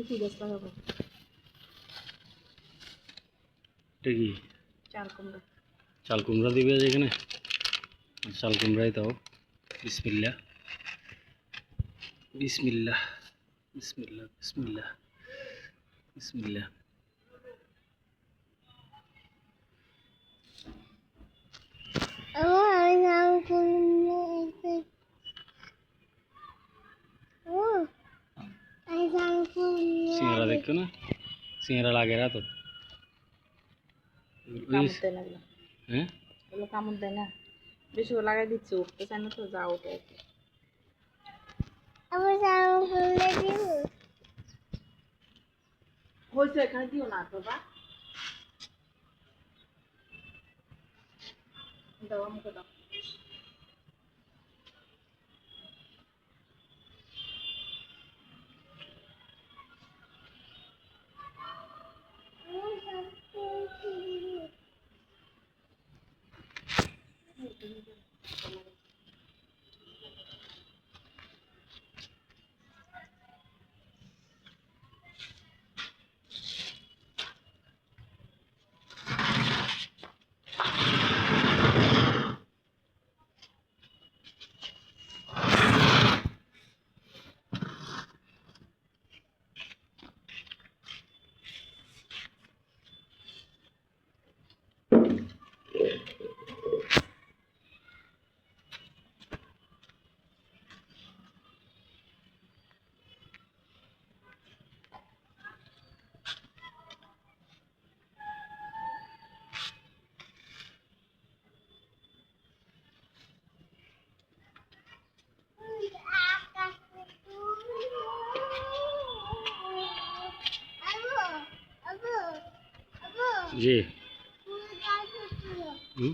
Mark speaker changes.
Speaker 1: কি গাছ লাগাবো?
Speaker 2: এটা কি
Speaker 1: চাল কুমড়া।
Speaker 2: চাল কুমড়া দিবে এখানে? চাল কুমড়াই দাও। বিসমিল্লাহ বিসমিল্লাহ বিসমিল্লাহ বিসমিল্লাহ বিসমিল্লাহ। সিঙ্গারা দেখছো না? সিঙ্গারা লাগে না তো?
Speaker 1: কামড় দেয় না এগুলো।
Speaker 2: হ্যাঁ,
Speaker 1: এগুলো কামড় দেয় না, বেশি করে লাগাই দিচ্ছে, উঠতে চায় না তো, যা ওঠে আর কি। হয়েছে, এখানে দিও না বাবা, দাও আমাকে দাও।
Speaker 2: জি। হুম।